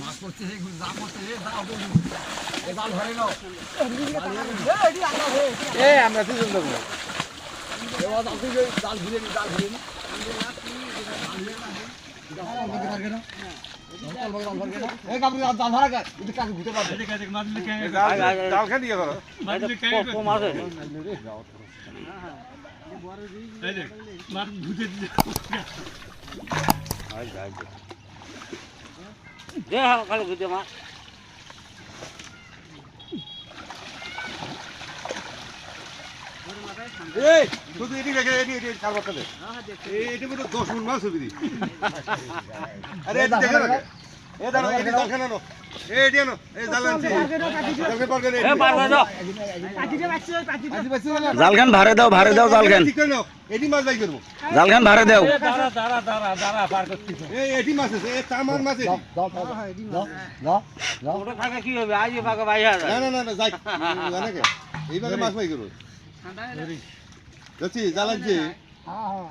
মাছ করছে যা করছে জাল ধরে নাও আমরা দুজন দেবো জাল ঘুরে নি জাল ঘুরে নি খালি ঘুরতে মাছ শুধু এটি রেখে এটি কার বাচ্চা দে এটি মতো 10 মিনিট মাছ ছবি দি আরে এটি দেখে রাখে এ দাঁড়াও এটি জাল খানা নো এটি আনো এই জাল আনছি জালকে পার করে এ পার করে দাও জালখান ভারে দাও জালখান ঠিক করে নাও এটি মাছ বাই করব জালখান ভারে দাও দাঁড়া পার করতেছ এটি মাছ আছে এ তামার মাছ এটি ওটা থাকা কি হবে আজ পাকা বাইরে যায় না যাই জানা কে এইভাবে মাছ বাই করব যাচ্ছি জাল আনছি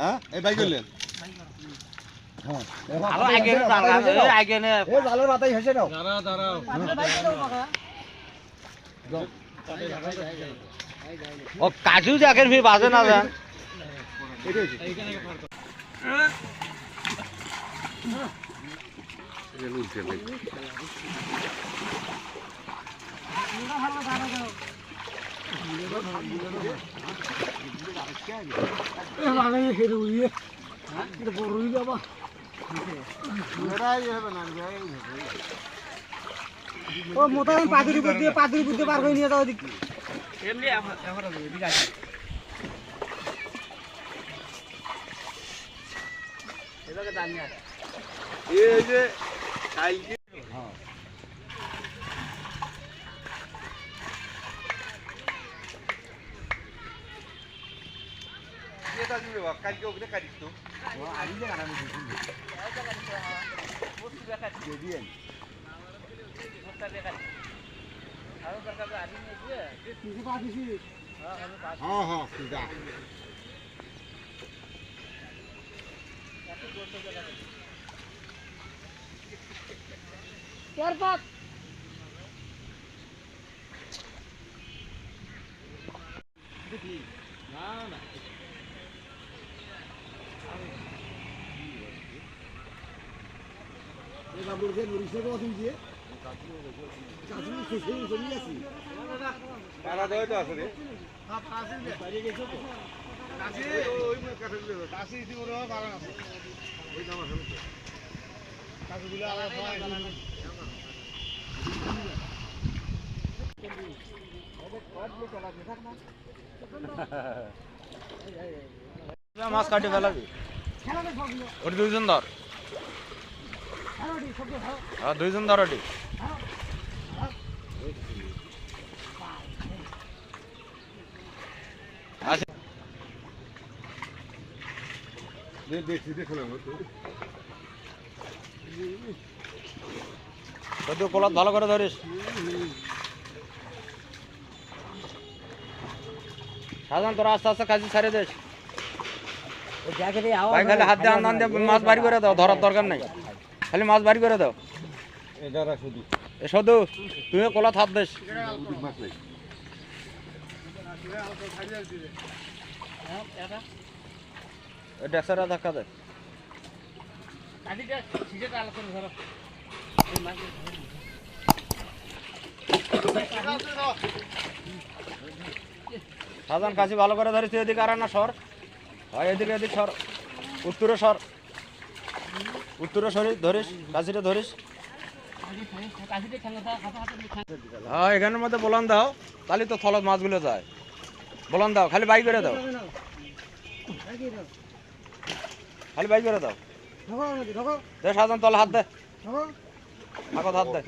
হ্যাঁ এই বাই করলেন আলো আগে জাল আছে আগে নে এ জালের মাথায় হেসে নাও দাঁড়াও ও কাজু দেখেন ফির বাজে না যান ও মোটা পাদুরি বুদ্ধি পার করে নিয়ে যাও এদিকে এমনি এখন এদিকে আসি এদিকে দাঁড়িয়ে আছে এই যে কালকে এটা দিবে কালকে ওখানে কাটিস তো আগে যে কাটানো দিছি দিয়ে হ্যাঁ যা পাড়া দেওয়া তো আছে রে মাছ কাটি ফেলাবি ওটি দুইজন ধর দুইজন ধর ওটি তুই পোলাত ভালো করে ধরিস সাধারণ তোরা আস্তে আস্তে কাজে ছাড়ে দিস ভাই খালি হাত দিয়ে আন্দান দিয়ে মাছ বাড়ি করে দাও ধরার দরকার নেই খালি মাছ বাড়ি করে দাও শুধু তুমি কোলাত হাত দিস ডেক্সারা ধাক্কা দে সাধারণ কাশি ভালো করে ধরিস তুই এদিকে আর না সর হয় এদিকে সর উত্তরে সর ধরিস কাশিটা ধরিস হ্যাঁ এখানের মধ্যে বলান দাও তাহলে তো থলত মাছগুলো যায় বলান দাও খালি বাই করে দাও দে সাধারণ তলে হাত দে আগত হাত দে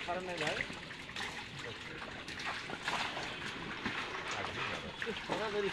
ছাড়েন নাই ভাই সারা বেরি